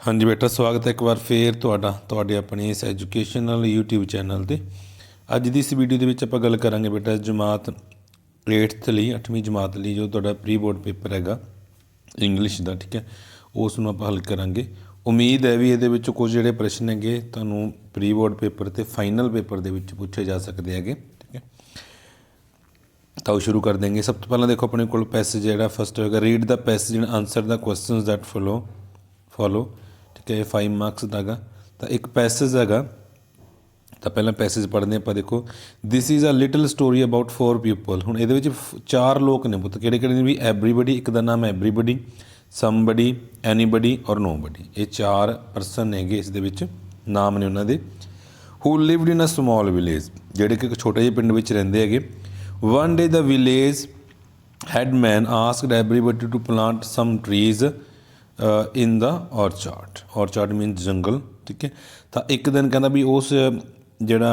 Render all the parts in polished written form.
हाँ जी बेटा, स्वागत है एक बार फिर ਤੁਹਾਡੇ अपने इस एजुकेशनल यूट्यूब चैनल ਤੇ। ਅੱਜ ਦੀ ਇਸ ਵੀਡੀਓ ਦੇ ਵਿੱਚ ਆਪਾਂ ਗੱਲ ਕਰਾਂਗੇ ਬੇਟਾ ਜਮਾਤ 8th ਲਈ 8ਵੀਂ ਜਮਾਤ ਲਈ ਜੋ ਤੁਹਾਡਾ ਪ੍ਰੀ ਬੋਰਡ ਪੇਪਰ ਹੈਗਾ ਇੰਗਲਿਸ਼ ਦਾ, ਠੀਕ ਹੈ, ਉਸ ਨੂੰ ਆਪਾਂ ਹੱਲ ਕਰਾਂਗੇ। ਉਮੀਦ ਹੈ ਵੀ ਇਹਦੇ ਵਿੱਚ ਕੁਝ ਜਿਹੜੇ ਪ੍ਰਸ਼ਨ ਹੈਗੇ ਤੁਹਾਨੂੰ ਪ੍ਰੀ ਬੋਰਡ ਪੇਪਰ ਤੇ ਫਾਈਨਲ ਪੇਪਰ ਦੇ ਵਿੱਚ ਪੁੱਛੇ ਜਾ ਸਕਦੇ ਹੈਗੇ, ਠੀਕ ਹੈ। ਤਾਂ शुरू कर देंगे। सब तो पहले देखो अपने को पैसेज जो फस्ट होगा, read the passage and answer the questions that follow, ठीक है। 5 मार्क्स का गा। तो एक पैसेज हैगा, तो पहले पैसेज पढ़ने आप। देखो, this is a little story about 4 people. हुण इहदे विच 4 लोग ने पुत्त, किहड़े भी एवरीबडी, एक दा नाम है एवरीबडी, समबडी, एनीबडी और नोबडी। ये 4 परसन हैगे, इस दे विच नाम ने उन्हां दे। Who lived in a small village, जिहड़े कि एक छोटे जिहे पिंड विच रहिंदे हैगे। One day the village headman asked everybody to plant some trees in the orchard. Orchard means जंगल, ठीक है। तो एक दिन कहना भी उस जिहड़ा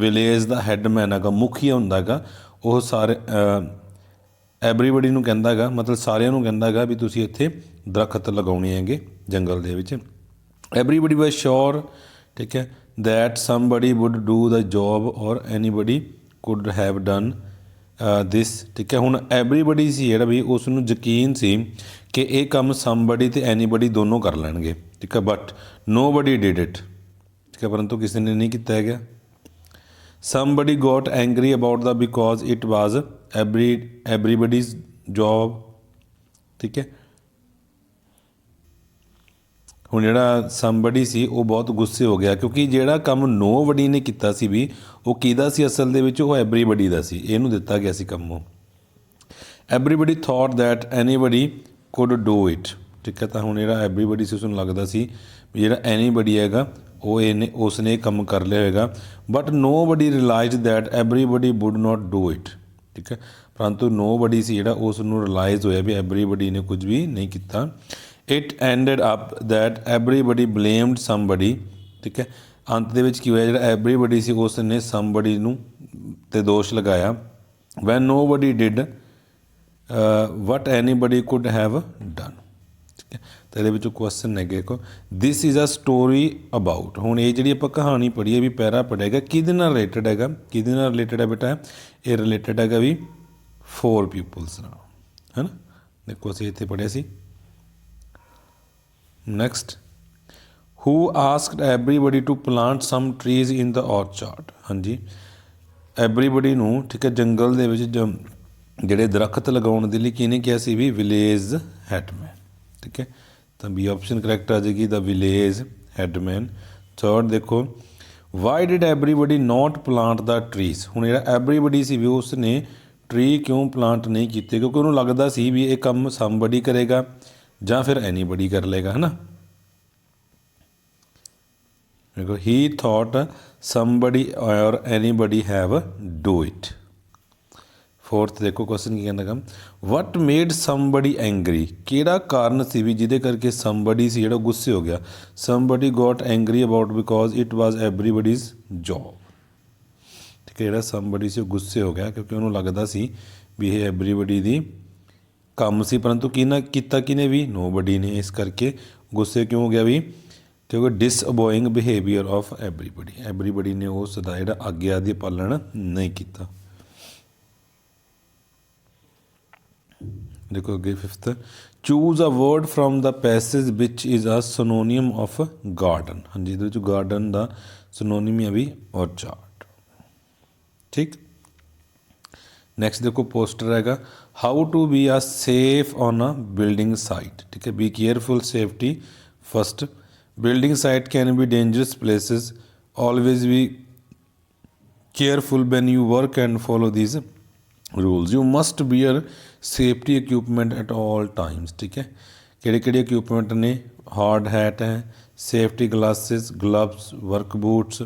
विलेज का हैडमैन हैगा, मुखिया हुंदा हैगा, वो सारे एवरीबडी नूं कहंदा हैगा, मतलब सारिਆਂ ਨੂੰ ਕਹਿੰਦਾ ਹੈਗਾ ਵੀ ਤੁਸੀਂ ਇੱਥੇ ਦਰਖਤ ਲਗਾਉਣੇ ਹੈਗੇ ਜੰਗਲ ਦੇ ਵਿੱਚ। एवरीबडी was sure, ठीक है, that somebody would do the job or anybody could have done this, ठीक है। हुण एवरीबडी सी जिहड़ा भी उस नूं यकीन सी कि ये काम समबडी ते एनीबडी दोनों कर लैणगे, ठीक है। बट नोबडी डिड इट, ठीक है, परंतु किसी ने नहीं किया गया। Somebody got angry about the because it was everybody's job, ठीक है। ਹੁਣ ਜਿਹੜਾ ਸਮਬਡੀ ਸੀ ਉਹ ਬਹੁਤ ਗੁੱਸੇ ਹੋ ਗਿਆ, ਕਿਉਂਕਿ ਜਿਹੜਾ ਕੰਮ ਨੋਬਡੀ ਨੇ ਕੀਤਾ ਸੀ ਵੀ ਉਹ ਕਿਹਦਾ ਸੀ ਅਸਲ ਦੇ ਵਿੱਚ, ਉਹ ਐਵਰੀਬਡੀ ਦਾ ਸੀ, ਇਹਨੂੰ ਦਿੱਤਾ ਗਿਆ ਸੀ ਕੰਮ। ਉਹ everybody thought that anybody could do it, ਠੀਕ ਹੈ। ਤਾਂ ਹੁਣ ਜਿਹੜਾ ਐਵਰੀਬਡੀ ਸੀ ਉਸਨੂੰ ਲੱਗਦਾ ਸੀ ਵੀ ਜਿਹੜਾ ਐਨੀਬਡੀ ਹੈਗਾ ਉਹ ਇਹਨੇ ਉਸਨੇ ਕੰਮ ਕਰ ਲਿਆ ਹੋਏਗਾ। But nobody realise that everybody would not do it, ਠੀਕ ਹੈ। ਪਰੰਤੂ ਨੋਬਡੀ ਸੀ ਜਿਹੜਾ ਉਸ ਨੂੰ ਰਿਅਲਾਈਜ਼ ਹੋਇਆ ਵੀ ਐਵਰੀਬਡੀ ਨੇ ਕੁਝ ਵੀ ਨਹੀਂ ਕੀਤਾ। It ended up that everybody blamed somebody, ठीक है। अंत दे विच की होया, जिहड़ा एवरीबडी सी उसने समबडी नूं ते दोष लगाया। When nobody did what anybody could have done, ठीक है। तो ये क्वेश्चन है देखो, this is a story about. हुण ये जिहड़ी आपां कहानी पढ़ी है भी पैरा पढ़ेगा किहदे नाल रिलेटेड हैगा, किहदे नाल रिलेटेड है बेटा, ये रिलेटेड हैगा भी 4 पीपल्स नाल, है ना। देखो असीं इत्थे पढ़िया सी। Next, who asked everybody to plant some trees in the orchard. हाँ जी, एवरीबडी नूं, ठीक है, जंगल दे विच जिहड़े दरखत लगाउण दे लई किहने किहा सी भी विलेज हैडमैन, ठीक है। तो बी ऑप्शन करैक्ट आ जाएगी, द विलेज हैडमैन। थर्ड देखो, why did everybody not plant the trees. हुण जिहड़ा एवरीबडी सी भी उसने ट्री क्यों प्लांट नहीं कीते, क्योंकि उन्होंने लगता सी भी ये काम समबडी करेगा ਜਾਂ फिर एनीबडी कर लेगा, है ना। देखो, ही थॉट समबडी और anybody have do it. Fourth देखो क्वेश्चन की कहना, वट मेड समबडी एंग्री। किहड़ा कारण सी भी जिहदे करके समबडी सी जिहड़ा गुस्से हो गया। Somebody got angry about because it was everybody's job, ठीक है। जिहड़ा समबडी से गुस्से हो गया क्योंकि उन्होंने लगता सी भी ये एवरीबडी दी काम सी, परंतु किने भी नोबडी ने। इस करके गुस्से क्यों हो गया भी, क्योंकि डिसअबोइंग बिहेवियर ऑफ एवरीबडी, एवरीबडी ने उसका जिहड़ा आग्या दी पालन नहीं किया। देखो अगे fifth, choose a word from the passage which is a सिनोनियम of garden. हाँ जी, ये गार्डन का सिनोनियम है भी ऑर्चार्ड, ठीक। नैक्सट देखो पोस्टर हैगा, how to be a safe on a building site, ठीक है। Be careful, safety first. Building site can be dangerous places, always be careful when you work and follow these rules. You must bear safety equipment at all times, ठीक है। किहड़े equipment ने, hard hat है, safety glasses, gloves, work boots,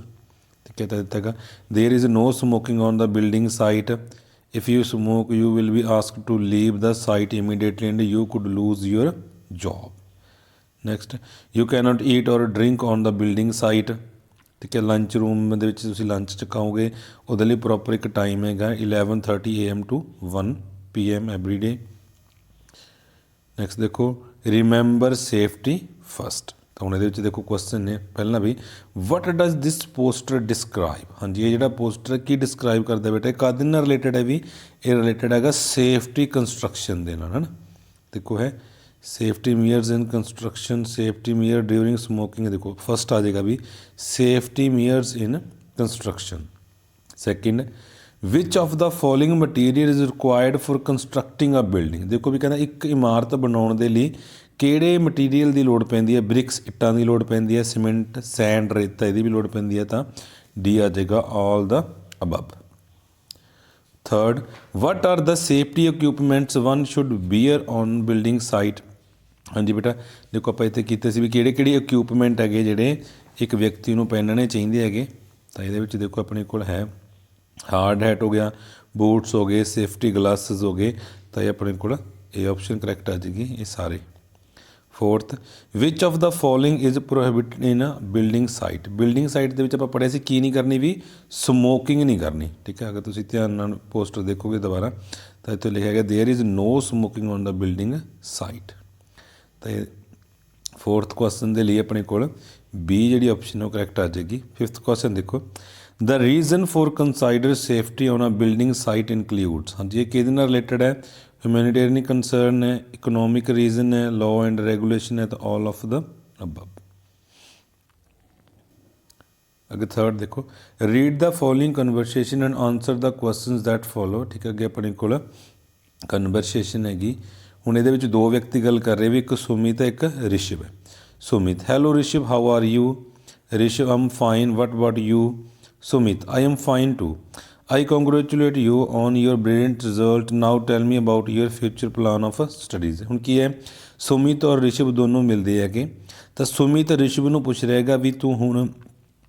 ठीक है। तो दिता है, there is no smoking on the building site. If you smoke, you will be asked to leave the site immediately and you could lose your job. Next, you cannot eat or drink on the building site, ठीक है। Lunch room ਦੇ ਵਿੱਚ ਤੁਸੀਂ lunch ਚ ਖਾਓਗੇ, ਉਹਦੇ ਲਈ proper ਇੱਕ ਟਾਈਮ ਹੈਗਾ 11:30 AM to 1 PM every day. Next देखो, रिमेंबर सेफ्टी फस्ट, ਤਾਂ ਹੁਣ ਇਹਦੇ ਵਿੱਚ ਦੇਖੋ ਕੁਐਸਚਨ ਨੇ ਪਹਿਲਾਂ ਵੀ ਵਟ ਡਜ਼ ਦਿਸ ਪੋਸਟਰ ਡਿਸਕ੍ਰਾਈਬ। ਹਾਂਜੀ, ਇਹ ਜਿਹੜਾ ਪੋਸਟਰ ਕੀ ਡਿਸਕ੍ਰਾਈਬ ਕਰਦਾ ਬੇਟਾ, ਕਾਹਦੇ ਨਾਲ ਰਿਲੇਟਡ ਹੈ ਵੀ, ਇਹ ਰਿਲੇਟਡ ਹੈਗਾ ਸੇਫਟੀ ਕੰਸਟਰਕਸ਼ਨ ਦੇ ਨਾਲ, ਹੈ ਨਾ। ਦੇਖੋ ਹੈ safety measures in construction, safety measure during smoking. ਦੇਖੋ ਫਸਟ ਆ ਜਾਏਗਾ ਵੀ safety measures in construction. Second, which of the following material is required for constructing a building. ਦੇਖੋ ਵੀ ਕਹਿੰਦਾ ਇੱਕ ਇਮਾਰਤ ਬਣਾਉਣ ਦੇ ਲਈ ਕਿਹੜੇ ਮਟੀਰੀਅਲ ਦੀ ਲੋੜ ਪੈਂਦੀ ਹੈ। ਬ੍ਰਿਕਸ ਇੱਟਾਂ ਦੀ ਲੋੜ ਪੈਂਦੀ ਹੈ, ਸੀਮੈਂਟ ਸੈਂਡ ਰੇਤਾ ਇਹਦੀ ਵੀ ਲੋੜ ਪੈਂਦੀ ਹੈ, ਤਾਂ ਡੀ ਆ ਜਾਏਗਾ all the above. Third, what are the safety equipments one should bear on building site. ਹਾਂਜੀ ਬੇਟਾ ਦੇਖੋ ਆਪਾਂ ਇੱਥੇ ਕੀਤੇ ਸੀ ਵੀ ਕਿਹੜੇ ਕਿਹੜੇ ਇਕੁਇਪਮੈਂਟ ਹੈਗੇ ਜਿਹੜੇ ਇੱਕ ਵਿਅਕਤੀ ਨੂੰ ਪਹਿਨਣੇ ਚਾਹੀਦੇ ਹੈਗੇ। ਤਾਂ ਇਹਦੇ ਵਿੱਚ ਦੇਖੋ ਆਪਣੇ ਕੋਲ ਹੈ ਹਾਰਡ ਹੈਟ ਹੋ ਗਿਆ, ਬੂਟਸ ਹੋ ਗਏ, ਸੇਫਟੀ ਗਲਾਸਿਸ ਹੋ ਗਏ, ਤਾਂ ਇਹ ਆਪਣੇ ਕੋਲ ਇਹ ਆਪਸ਼ਨ ਕਰੈਕਟ ਆ ਜਾਏਗੀ ਇਹ ਸਾਰੇ। Fourth, which of the following is prohibited in a building site. Building site ਦੇ ਵਿੱਚ ਆਪਾਂ ਪੜ੍ਹਿਆ ਸੀ ਕੀ ਨਹੀਂ ਕਰਨੀ ਵੀ, ਸਮੋਕਿੰਗ ਨਹੀਂ ਕਰਨੀ। ਠੀਕ ਹੈ, ਅਗਰ ਤੁਸੀਂ ਧਿਆਨ ਨਾਲ ਪੋਸਟਰ ਦੇਖੋਗੇ ਦੁਬਾਰਾ ਤਾਂ ਇੱਥੇ ਲਿਖਿਆ ਗਿਆ there is no smoking on the building site. ਤਾਂ ਇਹ ਫੋਰਥ ਕੁਐਸਚਨ ਦੇ ਲਈ ਆਪਣੇ ਕੋਲ ਬੀ ਜਿਹੜੀ ਆਪਸ਼ਨ ਉਹ ਕਰੈਕਟ ਆ ਜਾਏਗੀ। ਫਿਫਥ ਕੁਐਸਚਨ ਦੇਖੋ, the reason for consider safety on a building site includes. ਹਾਂਜੀ, ਇਹ ਕਿਹਦੇ ਨਾਲ ਰਿਲੇਟਡ ਹੈ, ਹਿਊਮੈਨੀਟੇਰੀਅਨ ਕੰਸਰਨ ਹੈ, ਇਕਨੋਮਿਕ ਰੀਜ਼ਨ ਹੈ, ਲਾਅ ਐਂਡ ਰੈਗੂਲੇਸ਼ਨ ਹੈ, ਤਾਂ ਆਲ ਆਫ ਦ ਅਬਵ। ਅੱਗੇ ਥਰਡ ਦੇਖੋ, read the following conversation and answer the questions that follow. ਠੀਕ ਹੈ, ਅੱਗੇ ਆਪਣੇ ਕੋਲ ਕਨਵਰਸੇਸ਼ਨ ਹੈਗੀ। ਹੁਣ ਇਹਦੇ ਵਿੱਚ ਦੋ ਵਿਅਕਤੀ ਗੱਲ ਕਰ ਰਹੇ ਵੀ, ਇੱਕ ਸੁਮਿਤ ਹੈ ਇੱਕ ਰਿਸ਼ਵ ਹੈ। Sumit, hello Rishav, how are you. Rishav, am fine, what about you. Sumit, I am fine too. I congratulate you on your brilliant result. Now tell me about your future plan of studies. ਹੁਣ ਕੀ ਹੈ, ਸੁਮਿਤ ਔਰ ਰਿਸ਼ਵ ਦੋਨੋਂ ਮਿਲਦੇ ਹੈਗੇ, ਤਾਂ ਸੁਮਿਤ ਰਿਸ਼ਵ ਨੂੰ ਪੁੱਛ ਰਿਹਾਗਾ ਵੀ ਤੂੰ ਹੁਣ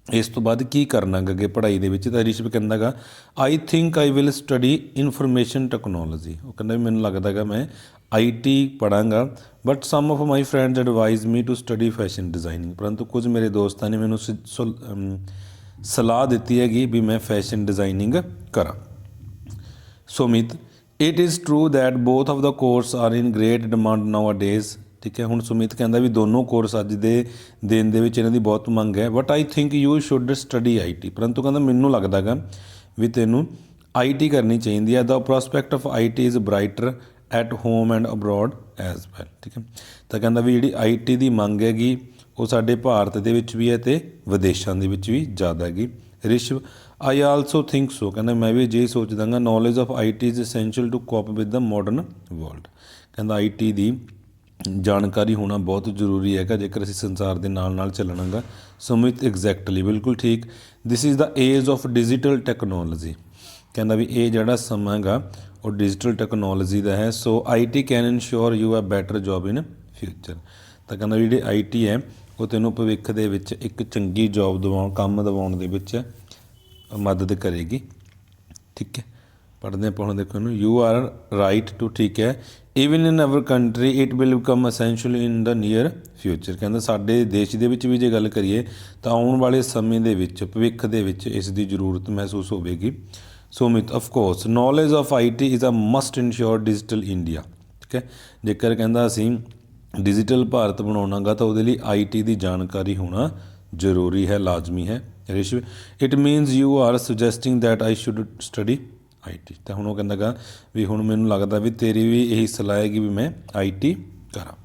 ਇਸ ਤੋਂ ਬਾਅਦ ਕੀ ਕਰਨਾ ਗਾ ਅੱਗੇ ਪੜ੍ਹਾਈ ਦੇ ਵਿੱਚ। ਤਾਂ ਰਿਸ਼ਵ ਕਹਿੰਦਾ ਗਾ I think I will study information technology. ਉਹ ਕਹਿੰਦਾ ਵੀ ਮੈਨੂੰ ਲੱਗਦਾ ਗਾ ਮੈਂ IT ਪੜ੍ਹਾਂਗਾ, but some of my friends advise me to study fashion designing. ਪਰੰਤੂ ਕੁਝ ਮੇਰੇ ਦੋਸਤਾਂ ਨੇ ਮੈਨੂੰ ਸਲਾਹ ਦਿੱਤੀ ਹੈਗੀ ਵੀ ਮੈਂ ਫੈਸ਼ਨ ਡਿਜ਼ਾਈਨਿੰਗ ਕਰਾਂ। Sumit, it is true that both of the course are in great demand nowadays. ਠੀਕ ਹੈ, ਹੁਣ ਸੁਮਿਤ ਕਹਿੰਦਾ ਵੀ ਦੋਨੋਂ ਕੋਰਸ ਅੱਜ ਦੇ ਦਿਨ ਦੇ ਵਿੱਚ ਇਹਨਾਂ ਦੀ ਬਹੁਤ ਮੰਗ ਹੈ। But I think you should study IT। ਪਰੰਤੂ ਕਹਿੰਦਾ ਮੈਨੂੰ ਲੱਗਦਾ ਗਾ ਵੀ ਤੈਨੂੰ IT ਕਰਨੀ ਚਾਹੀਦੀ ਹੈ। The prospect of IT is brighter at home and abroad as well. ਠੀਕ ਹੈ, ਤਾਂ ਕਹਿੰਦਾ ਵੀ ਜਿਹੜੀ IT ਦੀ ਮੰਗ ਹੈਗੀ ਉਹ ਸਾਡੇ ਭਾਰਤ ਦੇ ਵਿੱਚ ਵੀ ਹੈ ਅਤੇ ਵਿਦੇਸ਼ਾਂ ਦੇ ਵਿੱਚ ਵੀ ਜ਼ਿਆਦਾ ਹੈਗੀ। Rishav, I also think so. ਕਹਿੰਦਾ ਮੈਂ ਵੀ ਜੇ ਸੋਚਦਾ ਗਾ knowledge of IT is essential to cope with the modern world. ਕਹਿੰਦਾ IT ਦੀ ਜਾਣਕਾਰੀ ਹੋਣਾ ਬਹੁਤ ਜ਼ਰੂਰੀ ਹੈਗਾ ਜੇਕਰ ਅਸੀਂ ਸੰਸਾਰ ਦੇ ਨਾਲ ਨਾਲ ਚੱਲਣਾ ਗਾ। ਸੁਮਿਤ, ਐਗਜ਼ੈਕਟਲੀ, ਬਿਲਕੁਲ ਠੀਕ। This is the age of digital technology. ਕਹਿੰਦਾ ਵੀ ਇਹ ਜਿਹੜਾ ਸਮਾਂ ਗਾ ਉਹ ਡਿਜੀਟਲ ਟੈਕਨੋਲੋਜੀ ਦਾ ਹੈ। So IT can ensure you a better job in future. ਤਾਂ ਕਹਿੰਦਾ ਵੀ ਜਿਹੜੀ IT ਹੈ ਉਹ ਤੈਨੂੰ ਭਵਿੱਖ ਦੇ ਵਿੱਚ ਇੱਕ ਚੰਗੀ ਜੋਬ ਕੰਮ ਦਿਵਾਉਣ ਦੇ ਵਿੱਚ ਮਦਦ ਕਰੇਗੀ। ਠੀਕ ਹੈ, ਪੜ੍ਹਦੇ ਆਪਾਂ ਹੁਣ ਦੇਖੋ ਇਹਨੂੰ। You are right too. ਠੀਕ ਹੈ, even in our country it will become essential in the near future. ਕਹਿੰਦਾ ਸਾਡੇ ਦੇਸ਼ ਦੇ ਵਿੱਚ ਵੀ ਜੇ ਗੱਲ ਕਰੀਏ ਤਾਂ ਆਉਣ ਵਾਲੇ ਸਮੇਂ ਦੇ ਵਿੱਚ ਭਵਿੱਖ ਦੇ ਵਿੱਚ ਇਸ ਦੀ ਜ਼ਰੂਰਤ ਮਹਿਸੂਸ ਹੋਵੇਗੀ। Sumit, of course knowledge of IT is a must ensure digital India. ਠੀਕ ਹੈ, ਜੇਕਰ ਕਹਿੰਦਾ ਅਸੀਂ ਡਿਜੀਟਲ ਭਾਰਤ ਬਣਾਉਣਾ ਗਾ ਤਾਂ ਉਹਦੇ ਲਈ IT ਦੀ ਜਾਣਕਾਰੀ ਹੋਣਾ ਜ਼ਰੂਰੀ ਹੈ, ਲਾਜ਼ਮੀ ਹੈ। Rishav, it means you are suggesting that I should study IT। ਤਾਂ ਹੁਣ ਉਹ ਕਹਿੰਦਾ ਗਾ ਵੀ ਹੁਣ ਮੈਨੂੰ ਲੱਗਦਾ ਵੀ ਤੇਰੀ ਵੀ ਇਹੀ ਸਲਾਹ ਹੈਗੀ ਵੀ ਮੈਂ IT ਕਰਾਂ।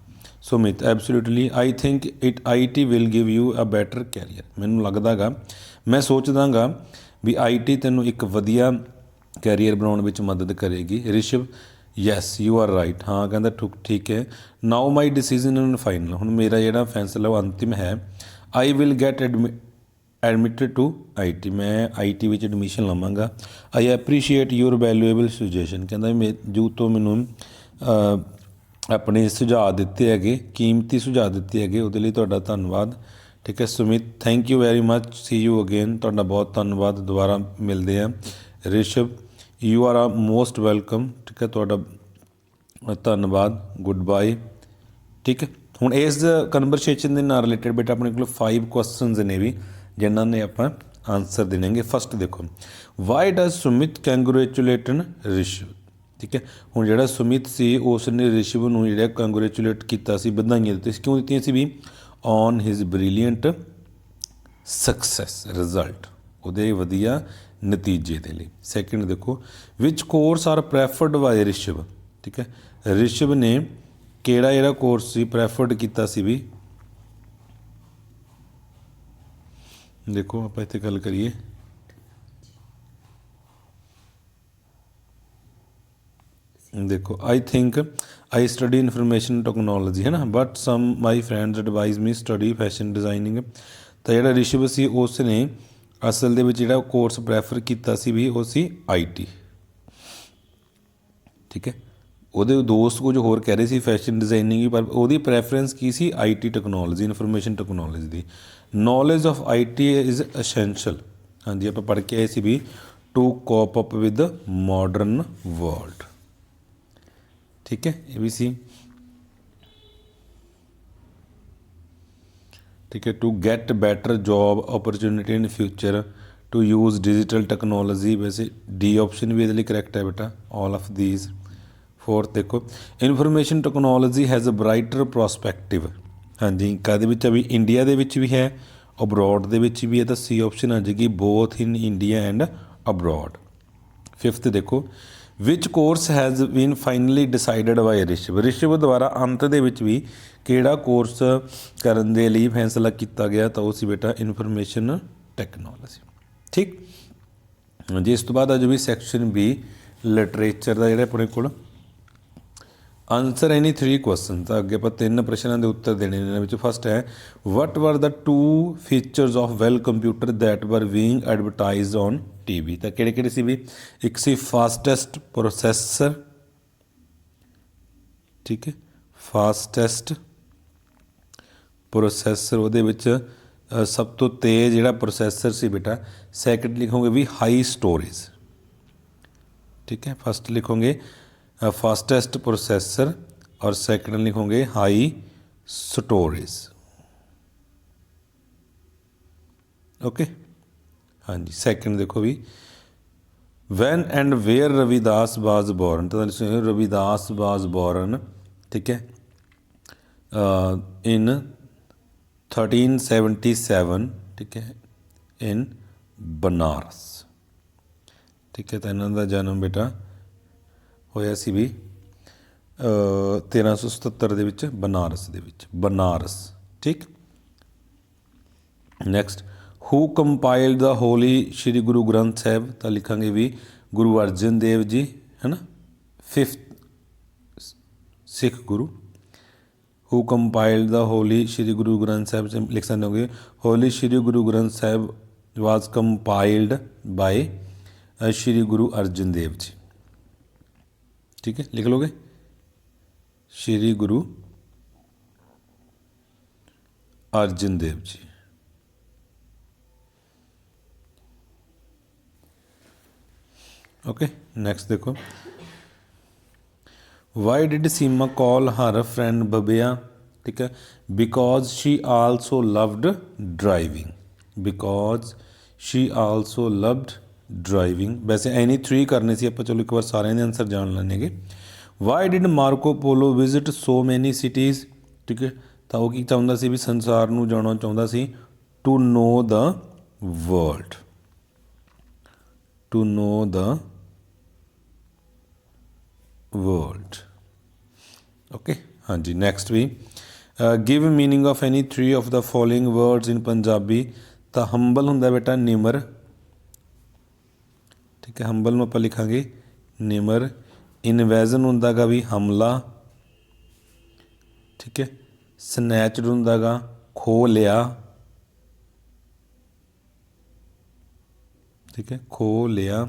Sumit, absolutely, I think IT will give you a better career. ਮੈਨੂੰ ਲੱਗਦਾ ਗਾ, ਮੈਂ ਸੋਚਦਾ ਗਾ ਵੀ IT ਤੈਨੂੰ ਇੱਕ ਵਧੀਆ ਕੈਰੀਅਰ ਬਣਾਉਣ ਵਿੱਚ ਮਦਦ ਕਰੇਗੀ। Rishav, yes you are right. ਹਾਂ ਕਹਿੰਦਾ ਠੀਕ ਹੈ। Now my decision in final. ਹੁਣ ਮੇਰਾ ਜਿਹੜਾ ਫੈਸਲਾ ਉਹ ਅੰਤਿਮ ਹੈ। I will get admitted to IT। ਮੈਂ IT ਵਿੱਚ ਐਡਮਿਸ਼ਨ ਲਵਾਂਗਾ। I appreciate your valuable suggestion. ਕਹਿੰਦਾ ਜੋ ਤੋਂ ਮੈਨੂੰ ਆਪਣੇ ਸੁਝਾਅ ਦਿੱਤੇ ਹੈਗੇ, ਕੀਮਤੀ ਸੁਝਾਅ ਦਿੱਤੇ ਹੈਗੇ, ਉਹਦੇ ਲਈ ਤੁਹਾਡਾ ਧੰਨਵਾਦ। ਠੀਕ ਹੈ Sumit, thank you very much, C you again. ਤੁਹਾਡਾ ਬਹੁਤ ਧੰਨਵਾਦ, ਦੁਬਾਰਾ ਮਿਲਦੇ ਆ। ਰਿਸ਼ਵ, ਯੂ ਆਰ ਆ ਮੋਸਟ ਵੈਲਕਮ। ਠੀਕ ਹੈ, ਤੁਹਾਡਾ ਧੰਨਵਾਦ, ਗੁੱਡ ਬਾਏ। ਠੀਕ ਹੈ, ਹੁਣ ਇਸ ਕਨਵਰਸੇਸ਼ਨ ਦੇ ਨਾਲ ਰਿਲੇਟਡ ਬੇਟਾ ਆਪਣੇ ਕੋਲ 5 ਕੁਐਸਚਨਸ ਨੇ ਵੀ ਜਿਨ੍ਹਾਂ ਨੇ ਆਪਾਂ ਆਨਸਰ ਦੇਣਗੇ। ਫਸਟ ਦੇਖੋ, ਵਾਈ ਡਜ਼ ਸੁਮਿਤ ਕੰਗ੍ਰੈਚੁਲੇਟਨ ਰਿਸ਼ਵ। ਠੀਕ ਹੈ, ਹੁਣ ਜਿਹੜਾ ਸੁਮਿਤ ਸੀ ਉਸ ਨੇ ਰਿਸ਼ਵ ਨੂੰ ਜਿਹੜਾ ਕੰਗ੍ਰੈਚੁਲੇਟ ਕੀਤਾ ਸੀ, ਵਧਾਈਆਂ ਦਿੱਤੀਆਂ ਸੀ। ਕਿਉਂ ਦਿੱਤੀਆਂ ਸੀ ਵੀ on his brilliant success result, ਉਹਦੇ ਵਧੀਆ ਨਤੀਜੇ ਦੇ ਲਈ। ਸੈਕਿੰਡ ਦੇਖੋ, which course are preferred by Rishav, ਠੀਕ ਹੈ, ਰਿਸ਼ਵ ਨੇ ਕਿਹੜਾ ਜਿਹੜਾ ਕੋਰਸ ਸੀ ਪ੍ਰੈਫਰਡ ਕੀਤਾ ਸੀ ਵੀ, ਦੇਖੋ ਆਪਾਂ ਇੱਥੇ ਗੱਲ ਕਰੀਏ, देखो I think I study information technology है ना, but some my friends advise me study fashion designing. तो ਜਿਹੜਾ ਰਿਸ਼ਵ ਸੀ ਉਸ ਨੇ ਅਸਲ ਦੇ ਵਿੱਚ ਜਿਹੜਾ ਕੋਰਸ ਪ੍ਰੈਫਰ ਕੀਤਾ ਸੀ ਵੀ ਉਹ ਸੀ IT, ਠੀਕ ਹੈ। ਉਹਦੇ ਦੋਸਤ ਕੁਝ ਹੋਰ ਕਹਿ ਰਹੇ ਸੀ ਫੈਸ਼ਨ ਡਿਜ਼ਾਈਨਿੰਗ, ਪਰ ਉਹਦੀ ਪ੍ਰੈਫਰੈਂਸ ਕੀ ਸੀ IT ਟੈਕਨੋਲੋਜੀ, ਇਨਫੋਰਮੇਸ਼ਨ ਟੈਕਨੋਲੋਜੀ ਦੀ। Knowledge of IT is essential, ਹਾਂਜੀ ਆਪਾਂ ਪੜ੍ਹ ਕੇ ਆਏ ਸੀ ਵੀ to cope up with modern world, ठीक है, ये भी सी, ठीक है। To get better job opportunity in future, to use digital technology, वैसे डी ऑप्शन भी ये करैक्ट है बेटा, ऑल ऑफ दीज। फोर्थ देखो, information technology has a brighter prospective, हाँ जी कहते विच भी इंडिया दे विच भी है, अब्रॉड दे विच भी है, तो सी ऑप्शन आ जाएगी both in India and abroad. Fifth देखो, which course has been finally decided by Rishav, Rishav द्वारा अंत दे विच भी किहड़ा कोर्स करन दे लई फैसला किया गया, तो वो सी बेटा इनफॉर्मेशन टैक्नोलॉजी, ठीक जी। इस तो बाद अज भी सैक्शन बी लिटरेचर का जिहड़ा अपने कोल आंसर एनी 3 क्वेश्चन, तो अगे आप 3 प्रश्नों के उत्तर देने ने। फस्ट है what were the 2 features of well computer that were being advertise on TV, तो किहड़े सी भी, एक सी फास्टेस्ट प्रोसैसर, ठीक है, फास्टेस्ट प्रोसैसर, ਉਹਦੇ ਵਿੱਚ सब तो तेज़ ਜਿਹੜਾ प्रोसैसर सी बेटा। सैकेंड लिखोगे भी हाई स्टोरेज, ठीक है, फर्स्ट लिखोगे फास्टेस्ट प्रोसैसर और सैकेंड लिखोगे हाई स्टोरेज, ओके हाँ जी। सैकेंड देखो भी, when and where Ravidas was born, तो रविदास वाज बॉर्न, ठीक है, इन 1377, ठीक है, इन बनारस, ठीक है। तो इन्हों का जन्म बेटा होया सी भी 1377 ਦੇ ਵਿੱਚ बनारस ਦੇ ਵਿੱਚ, बनारस, ठीक। Next, who compiled the Holi Shri Guru Granth Sahib, तो लिखांगे भी गुरु अर्जन देव जी, है ना, 5th Sikh Guru. Who compiled the Holi Shri Guru Granth Sahib से लिख सकते होगे, Holi Shri Guru Granth Sahib was compiled bye Shri Guru Arjan Dev जी, ठीक है, लिख लोगे श्री गुरु अर्जन देव जी। ओके नेक्स्ट देखो, why did Seema call her friend बबिया, ठीक है, because she also loved driving, because she also loved driving. वैसे एनी 3 करने से आप, चलो एक बार सारे दे आंसर जान लेंगे। Why did Marco Polo visit so many cities, ठीक है, तो वो की चाहता सी भी संसार नूं जाना चाहता सी, to know the world, to know the world, okay हाँ जी। नेक्स्ट भी, give meaning of any 3 of the following words in Punjabi, तो हंबल हुंदा बेटा निमर, ठीक है, हंबल में आप लिखांगे निमर। इनवैजन हुंदा गा भी हमला, ठीक है, स्नैचड हुंदा गा खो लिया, ठीक है, खो लिया।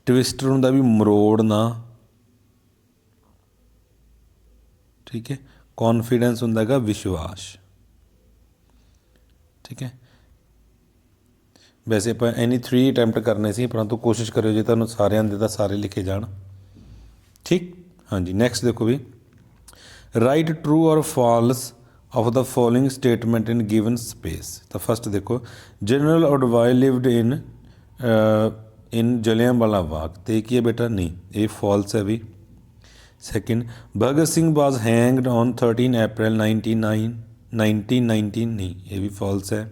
ट्विस्टर हुंदा भी मरोड़ना, ठीक है। कॉन्फिडेंस हुंदा गा विश्वास, ठीक है। वैसे आप एनी 3 अटैम्प्ट करने सी, परंतु कोशिश करो जो तुहानूं सारे आंदे तां सारे लिखे जाण, ठीक हाँ जी। नैक्सट देखो भी, राइट ट्रू और false of the following statement in given space. तो फर्स्ट देखो, general O'Dwyer lived in Jallianwala Bagh, तो की है बेटा नहीं, ये फॉल्स है भी। Second, Bhagat Singh was hanged on 13 April 1909, 1919 नहीं, ये भी फॉल्स है।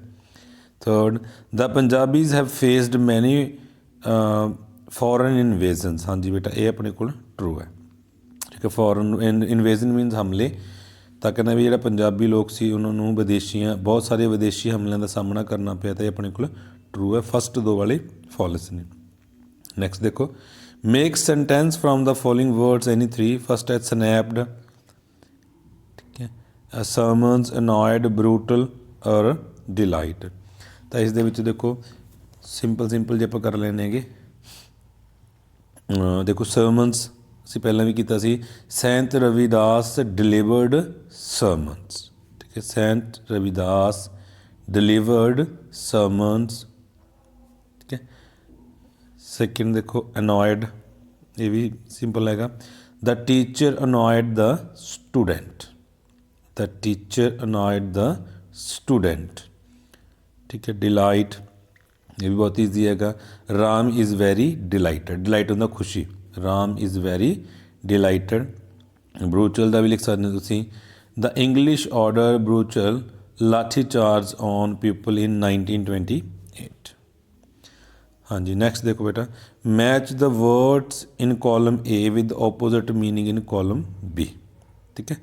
Third, the Punjabis have faced many foreign invasions, हाँ जी बेटा ये अपने को ट्रू है। ठीक है, फॉरन इन्वेजन मीनस हमले, ਤਾਂ ਕਹਿੰਦਾ ਵੀ ਜਿਹੜਾ ਪੰਜਾਬੀ ਲੋਕ ਸੀ ਉਹਨਾਂ ਨੂੰ ਵਿਦੇਸ਼ੀਆਂ ਬਹੁਤ ਸਾਰੇ ਵਿਦੇਸ਼ੀ ਹਮਲਿਆਂ ਦਾ ਸਾਹਮਣਾ ਕਰਨਾ ਪਿਆ, ਤਾਂ ਇਹ ਆਪਣੇ ਕੋਲ ਟਰੂ ਹੈ। ਫਸਟ ਦੋ ਵਾਲੇ ਫਾਲਸ ਨੇ। ਨੈਕਸਟ ਦੇਖੋ, make sentence from the following words any 3। First ਹੈ ਸਨੈਪਡ, ਠੀਕ ਹੈ, ਸਰਮਨਸ, ਅਨੋਇਡ, ਬਰੂਟਲ ਔਰ ਡਿਲਾਈਟ। ਤਾਂ ਇਸ ਦੇ ਵਿੱਚ ਦੇਖੋ ਸਿੰਪਲ ਜੇ ਆਪਾਂ ਕਰ ਲੈਣੇ ਹੈਗੇ, ਦੇਖੋ ਸਰਮਨਸ ਅਸੀਂ ਪਹਿਲਾਂ ਵੀ ਕੀਤਾ ਸੀ, ਸੈਂਟ ਰਵਿਦਾਸ ਡਿਲੀਵਰਡ ਸਰਮਨਸ, ਠੀਕ ਹੈ, ਸੈਂਟ ਰਵਿਦਾਸ ਡਿਲੀਵਰਡ ਸਰਮਨਸ, ਠੀਕ ਹੈ। ਸੈਕਿੰਡ ਦੇਖੋ ਅਨੋਇਡ, ਇਹ ਵੀ ਸਿੰਪਲ ਹੈਗਾ, the teacher annoyed the student, the teacher annoyed the student, ਠੀਕ ਹੈ। ਡਿਲਾਈਟ, ਇਹ ਵੀ ਬਹੁਤ ਈਜ਼ੀ ਹੈਗਾ, Ram is very delighted, delight ਹੁੰਦਾ ਖੁਸ਼ੀ, Ram is very delighted. Brutal ਦਾ ਵੀ ਲਿਖ ਸਕਦੇ ਹੋ ਤੁਸੀਂ, the English order brutal lathi charge on people in 1928। ਹਾਂਜੀ ਨੈਕਸਟ ਦੇਖੋ ਬੇਟਾ, match the words in column A with opposite meaning in column B, ਠੀਕ ਹੈ।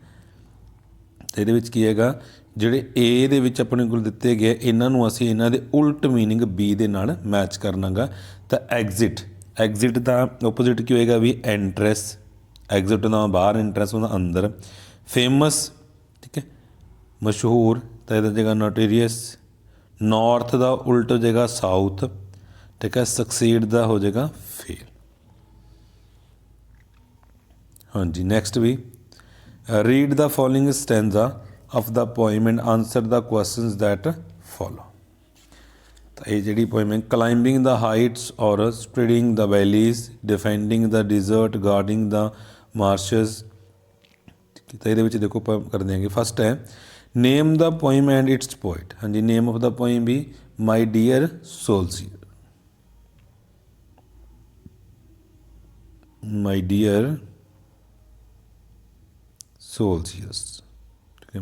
ਅਤੇ ਇਹਦੇ ਵਿੱਚ ਕੀ ਹੈਗਾ, ਜਿਹੜੇ ਏ ਦੇ ਵਿੱਚ ਆਪਣੇ ਕੋਲ ਦਿੱਤੇ ਗਏ ਇਹਨਾਂ ਨੂੰ ਅਸੀਂ ਇਹਨਾਂ ਦੇ ਉਲਟ ਮੀਨਿੰਗ ਬੀ ਦੇ ਨਾਲ ਮੈਚ ਕਰਨਾ ਗਾ। ਤਾਂ ਐਗਜ਼ਿਟ, ਐਗਜ਼ਿਟ ਦਾ ਓਪੋਜ਼ਿਟ ਕੀ ਹੋਏਗਾ ਵੀ ਐਂਟਰੈਸ, ਐਗਜ਼ਿਟ ਦਾ ਬਾਹਰ, ਐਂਟਰੈਸ ਹੁੰਦਾ ਅੰਦਰ। ਫੇਮਸ, ਠੀਕ ਹੈ, ਮਸ਼ਹੂਰ, ਤਾਂ ਇਹਦਾ ਜਗ੍ਹਾ ਨੋਟੇਰੀਅਸ। ਨੌਰਥ ਦਾ ਉਲਟ ਹੋ ਜਾਏਗਾ ਸਾਊਥ, ਠੀਕ ਹੈ। ਸਕਸੀਡ ਦਾ ਹੋ ਜਾਏਗਾ ਫੇਲ। ਹਾਂਜੀ ਨੈਕਸਟ ਵੀ, read the following stanza of the poem and answer the questions that follow। ਤਾਂ ਇਹ ਜਿਹੜੀ poem ਹੈ, climbing the heights or spreading the valleys, defending the desert, guarding the marshes। ਤਾਂ ਇਹਦੇ ਵਿੱਚ ਦੇਖੋ ਆਪਾਂ ਕਰ ਦਿਆਂਗੇ। ਫਸਟ ਹੈ name the poem and its poet। ਹਾਂਜੀ name of the poem we my dear soldier, my dear soldiers,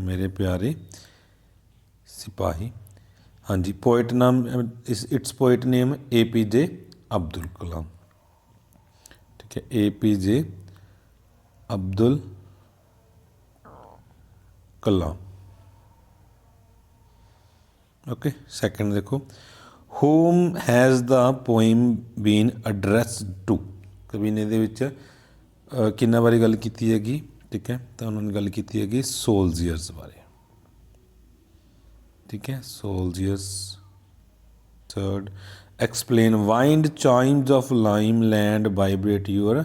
मेरे प्यारे सिपाही। हाँ जी पोइट नाम, it's poet name APJ Abdul Kalam, ठीक है, APJ Abdul Kalam. Okay second देखो, whom has the poem been addressed to। कवि ने ਇਹਦੇ ਵਿੱਚ ਕਿੰਨਾ ਵਾਰੀ ਗੱਲ ਕੀਤੀ ਹੈਗੀ, ठीक है, तो उन्होंने गल की है सोल्जियर्स बारे, ठीक है, soldiers. Third, explain wind chimes of lime land vibrate your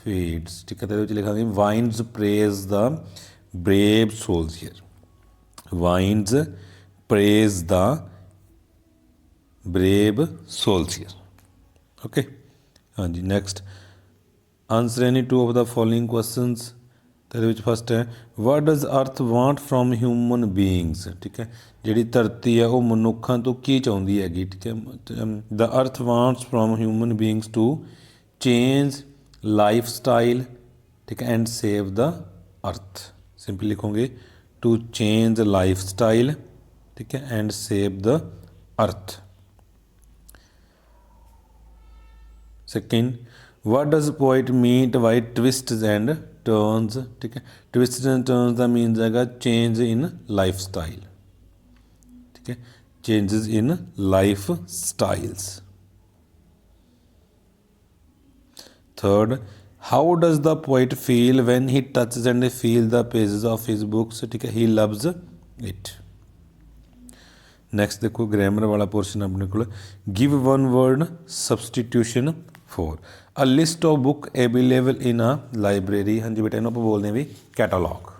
feeds, ठीक है। तो लिखा winds praise the brave soldier, winds praise the brave soldier. Okay हाँ जी next, answer any two of the following questions. तो ये फस्ट है, what does earth want from human beings, ठीक है, जी धरती है वो मनुखों तो की चाहती हैगी, ठीक है। The earth wants from human beings to change life style, ठीक है, and save the earth. Simply लिखोगे टू चेंज लाइफ स्टाइल, ठीक है, and save the earth. Second, what does poet mean by twists and turns, ठीक है, twists and turns का means है change in life style, ठीक है, changes in life styles. Third, how does the poet feel when he touches and feel the pages of his books, ठीक है, he loves it. Next देखो grammar वाला portion अपने को, give one word substitution for a list of book available in a library. हाँ जी बेटा इन्हों आप बोलते हैं भी कैटालॉग,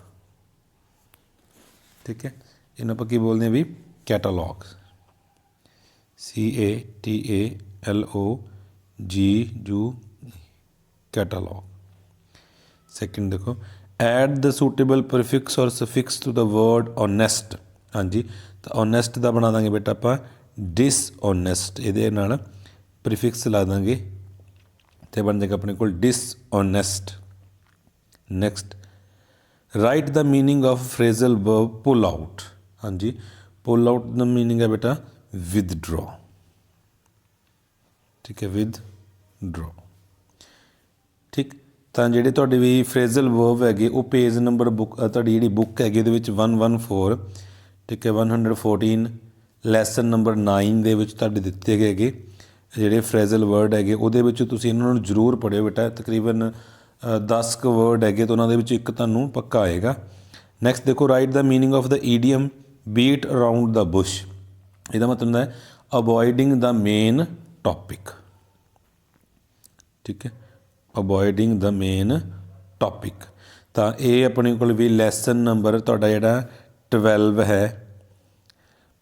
ठीक है, इन्हों आप की बोलते हैं भी कैटालॉग, CATALOG, कैटालॉग। सेकंड देखो, ऐड द सूटेबल प्रीफिक्स और suffix to the word honest. हाँ जी तो ऑनेस्ट का बना देंगे बेटा आप डिसऑनेस्ट, ये प्रीफिक्स ला देंगे तो बन जाएगा अपने को dishonest. Next, write the meaning of phrasal verb pull out, हाँ जी, पुल आउट दा मीनिंग है बेटा विदड्रॉ, ठीक है, विदड्रॉ। ठीक, ਤਾਂ ਜਿਹੜੇ ਤੁਹਾਡੇ ਵੀ ਫਰੇਜ਼ਲ ਵਰਬ ਹੈਗੇ ਉਹ ਪੇਜ ਨੰਬਰ ਬੁੱਕ ਤੁਹਾਡੀ ਜਿਹੜੀ ਬੁੱਕ ਹੈਗੀ ਉਹਦੇ ਵਿੱਚ 114, ਠੀਕ ਹੈ, 114 ਲੈਸਨ ਨੰਬਰ 9 ਦੇ ਵਿੱਚ ਤੁਹਾਡੇ ਦਿੱਤੇ ਗਏ ਹੈਗੇ ਜਿਹੜੇ ਫਰੇਜ਼ਲ ਵਰਡ ਹੈਗੇ, ਉਹਦੇ ਵਿੱਚ ਤੁਸੀਂ ਇਹਨਾਂ ਨੂੰ ਜ਼ਰੂਰ ਪੜ੍ਹਿਓ ਬੇਟਾ। ਤਕਰੀਬਨ 10 ਕੁ ਵਰਡ ਹੈਗੇ ਤਾਂ ਉਹਨਾਂ ਦੇ ਵਿੱਚ ਇੱਕ ਤੁਹਾਨੂੰ ਪੱਕਾ ਆਏਗਾ। ਨੈਕਸਟ ਦੇਖੋ, write the meaning of the idiom beat around the bush. ਇਹਦਾ ਮਤਲਬ ਹੁੰਦਾ ਹੈ ਅਵੋਇਡਿੰਗ ਦਾ ਮੇਨ ਟੌਪਿਕ, ਠੀਕ ਹੈ, ਅਵੋਇਡਿੰਗ ਦਾ ਮੇਨ ਟੌਪਿਕ। ਤਾਂ ਇਹ ਆਪਣੇ ਕੋਲ ਵੀ ਲੈਸਨ ਨੰਬਰ ਤੁਹਾਡਾ ਜਿਹੜਾ 12 ਹੈ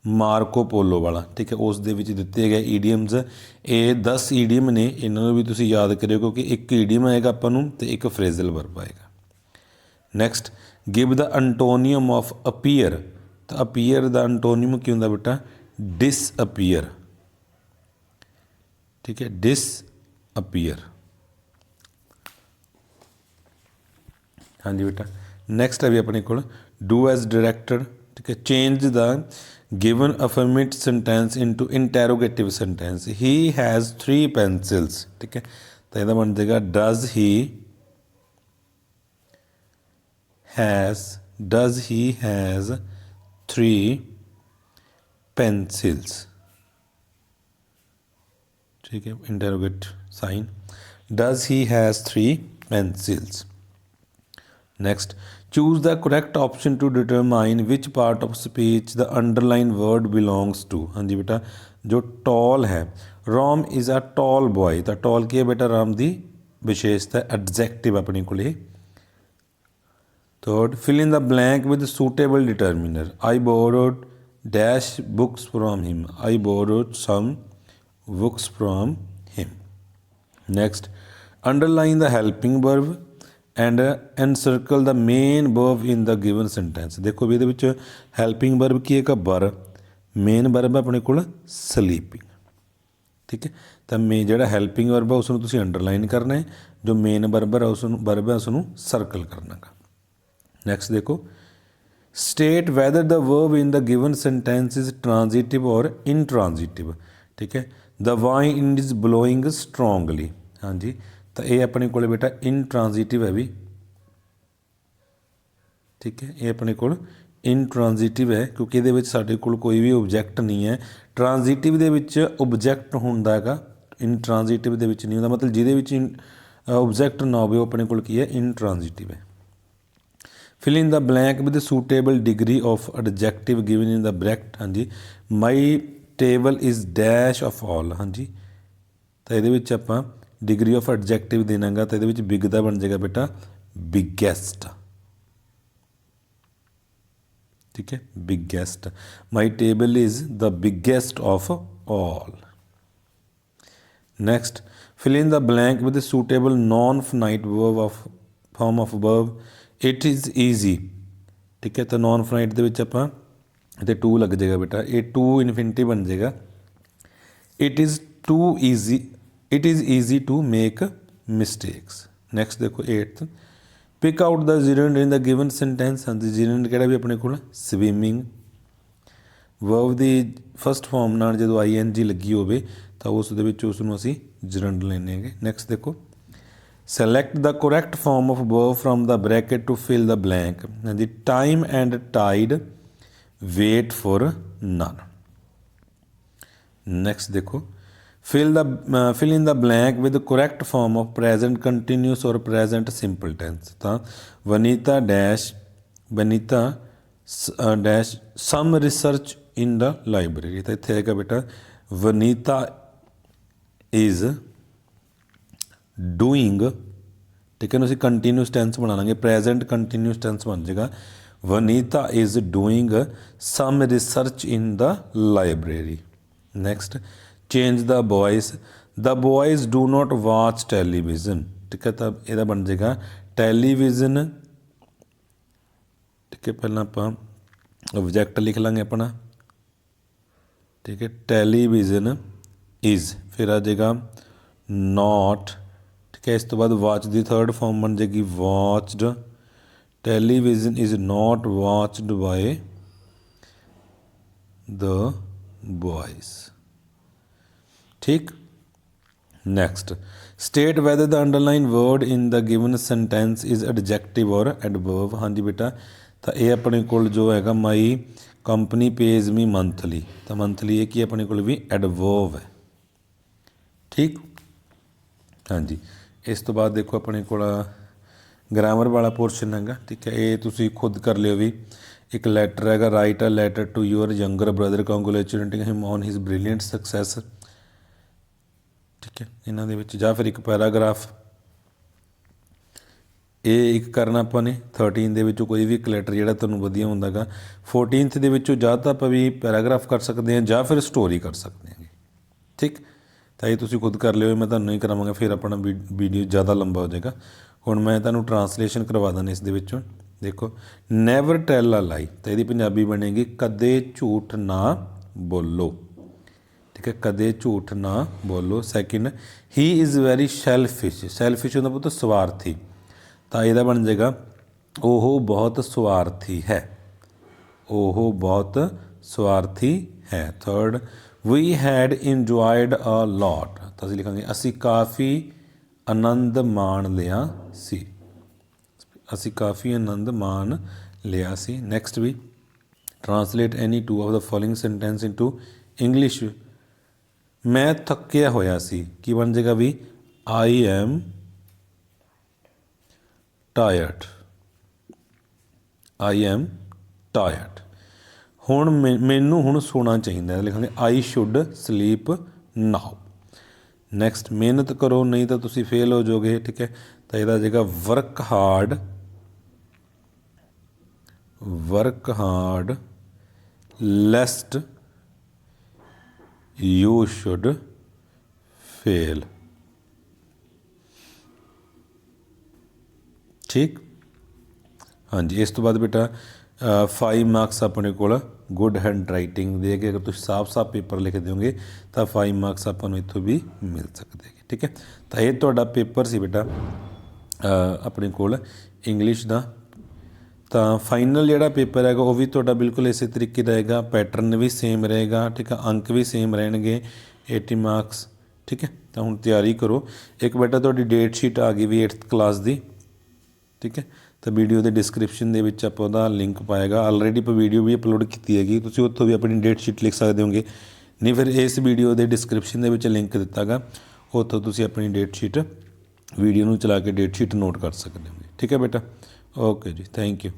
ਮਾਰਕੋ ਪੋਲੋ ਵਾਲਾ, ਠੀਕ ਹੈ, ਉਸ ਦੇ ਵਿੱਚ ਦਿੱਤੇ ਗਏ ਈਡੀਅਮਸ। ਇਹ 10 ਈਡੀਅਮ ਨੇ, ਇਹਨਾਂ ਨੂੰ ਵੀ ਤੁਸੀਂ ਯਾਦ ਕਰਿਓ ਕਿਉਂਕਿ ਇੱਕ ਈਡੀਅਮ ਆਏਗਾ ਆਪਾਂ ਨੂੰ ਅਤੇ ਇੱਕ ਫਰੇਜ਼ਲ ਵਰਬ ਆਏਗਾ। Next, give the antonym of appear. ਤਾਂ ਅਪੀਅਰ ਦਾ ਅੰਟੋਨੀਅਮ ਕੀ ਹੁੰਦਾ ਬੇਟਾ ਡਿਸਅਪੀਅਰ, ਠੀਕ ਹੈ, ਡਿਸਅਪੀਅਰ। ਹਾਂਜੀ ਬੇਟਾ, ਨੈਕਸਟ ਹੈ ਵੀ ਆਪਣੇ ਕੋਲ ਡੂ ਐਜ਼ ਡਾਇਰੈਕਟਡ, ਠੀਕ ਹੈ, change the given affirmative sentence into interrogative sentence. He has 3 pencils, ਠੀਕ ਹੈ, ਤਾਂ ਇਹਦਾ ਬਣ ਜਾਏਗਾ ਡਜ਼ ਹੀ ਹੈਜ਼ 3 ਪੈਨਸਿਲਸ, ठीक है, interrogate sign, does he has 3 pencils. Next, choose the correct option to determine which part of speech the underline word belongs to. हाँ जी बेटा, जो टॉल है, Ram is a tall boy, तो tall की है बेटा राम की विशेषता एडजैक्टिव अपने को। Third, fill in the blank with suitable determiner. I borrowed dash books from him, I borrowed some books from him. Next, underline the helping verb and encircle the main verb in the given sentence। देखो भी ਇਹਦੇ ਵਿੱਚ helping verb ਕੀ ਹੈਗਾ वर, main verb ਆਪਣੇ ਕੋਲ sleeping, ਠੀਕ ਹੈ। ਤਾਂ ਜਿਹੜਾ helping verb ਹੈ ਉਸ ਨੂੰ ਤੁਸੀਂ underline ਕਰਨਾ ਹੈ, ਜੋ main verb ਹੈ ਉਸ ਨੂੰ circle ਕਰਨਾ ਹੈ। Next देखो, state whether the verb in the given sentence is transitive or intransitive, ठीक है। The wind is blowing strongly, हाँ जी, तो ये अपने को बेटा इनट्रांजिटिव है भी, ठीक है, ये अपने को इनट्रांजिटिव है क्योंकि ये साडे कोल कोई भी ऑब्जैक्ट नहीं है। ट्रांजिटिव दे विच ऑब्जैक्ट हुंदा हैगा, इनट्रांजिटिव दे विच नहीं हुंदा, मतलब जिहदे विच ऑब्जैक्ट ना होवे अपने कोल की है इनट्रांजिटिव है। Fill in the blank with suitable degree of adjective given in the bracket. हाँ जी, my table is dash of all, हाँ जी, तो ये आप डिग्री ऑफ एडजैक्टिव देना तो ये बिग का बन जाएगा बेटा बिगेस्ट, ठीक है, biggest. My table is the biggest of all. Next, fill in the blank with suitable non finite verb of form of verb. It is easy, ठीक है, तो नॉन फाइनाइट के आप तो 2 लग जाएगा बेटा, ये 2 इन्फिनिटी बन जाएगा। It is easy to make mistakes. Next देखो 8th, pick out the gerund in the given sentence. हाँ जी, जिरेंड किहड़ा भी अपने को स्विमिंग, वर्ब की फस्ट फॉर्म नाल जो ING लगी होवे तो उसनूं असीं जिरेंड लैने हैं। नैक्सट देखो, select the correct form of verb from the bracket to fill the blank. हाँ जी, time and tide, wait for none. Next देखो, fill in the blank with correct form of present continuous और present simple tense. तो Vanita dash some research in the library, तो इत्थे आएगा बेटा Vanita is doing, ठीक है ना, असीं कंटिन्यूस टेंस बना लेंगे, प्रेजेंट कंटिन्यूस टेंस बन जाएगा Vanita is doing some research in the library. Next, change the boys do not watch television, ठीक है, तो यह बन जाएगा टैलीविजन, ठीक है, पहला आप ऑब्जैक्ट लिख लेंगे अपना, ठीक है, टैलीविजन इज़, फिर आ जाएगा नॉट, ठीक है, इस तो बाद वॉच की 3rd फॉर्म बन जाएगी watched. Television is not watched by the boys. ठीक। Next, state whether the underline word in the given sentence is adjective और एडवर्ब। हाँ जी बेटा, तो ये अपने कोल जो हैगा my company pays me monthly, तो मंथली ये कि अपने कोल भी एडवर्ब है। ठीक। हाँ जी, इस तो बाद देखो अपने कोल ग्रामर वाला पोर्शन हैगा। ठीक है, ये तुसी खुद कर लियो भी। एक लैटर हैगा, write a letter to your younger brother congratulating him on his brilliant success. ठीक है, इन्हों के ਜਾਂ फिर एक पैराग्राफ ये एक करना अपने 13 के कोई भी एक लैटर जोड़ा तुहानूं वधिया हुंदा गा। 14th के ਜਾਂ तो आप भी पैराग्राफ कर सकते हैं ਜਾਂ फिर स्टोरी कर सकते हैं। ठीक, तो ये तुसीं खुद कर लियो, मैं तुहानूं नहीं करावांगा, फिर अपना वीडियो ज़्यादा लंबा हो जाएगा। हुण मैं तुहानूं ट्रांसलेशन करवा देना इस दे विचों। देखो, नैवर टैल अ लाई, तो यदी पंजाबी बनेगी कदे झूठ ना बोलो। ठीक है, कदे झूठ ना बोलो। सैकेंड, ही इज़ वैरी सैल्फिश, सैल्फिश होंदा पुत्त स्वार्थी, तो यदा बन जाएगा ओह बहुत स्वार्थी है, ओह बहुत स्वार्थी है। Third, we had enjoyed a lot, तो असीं लिखांगे असीं काफ़ी आनंद माण लिया सी, असीं काफ़ी आनंद माण लिया सी। नैक्सट भी translate any two of the following sentence into English. मैं थकिया होया सी, की बन जाएगा भी I am tired, I am tired. हुण मैनू हुण सोना चाहिए, लिखांगे I should sleep now. Next, मेहनत करो नहीं तो तुसी फेल हो जाओगे। ठीक है, तो यह जाएगा work hard, work hard लेस्ट you should fail. ठीक। हाँ जी, इस तो बाद बेटा 5 मार्क्स अपने को गुड हैंड राइटिंग दे के, अगर तुम साफ साफ पेपर लिख दोगे तो 5 मार्क्स अपन इतों भी मिल सकते हैं। ठीक है, तो ये तो पेपर से बेटा अपने को इंग्लिश का। तो फाइनल जोड़ा पेपर है वह भी तो बिल्कुल इस तरीके का रहेगा, पैटर्न भी सेम रहेगा। ठीक है, अंक भी सेम रहेंगे, 80 मार्क्स। ठीक है, तो हुण तैयारी करो। एक बेटा तो डेट शीट आ गई भी 8th क्लास की। ठीक है, तो वीडियो के डिस्क्रिप्शन के आप लिंक पाएगा, ऑलरेडी आप वीडियो भी अपलोड की हैगी, तुसीं उत्थों भी अपनी डेट शीट लिख सकते होंगे, नहीं फिर इस वीडियो के डिस्क्रिप्शन के लिंक दिता गा, उत्थों तुसीं अपनी डेट शीट वीडियो में चला के डेट शीट नोट कर सकते होंगे। ठीक है बेटा, ओके जी, थैंक यू।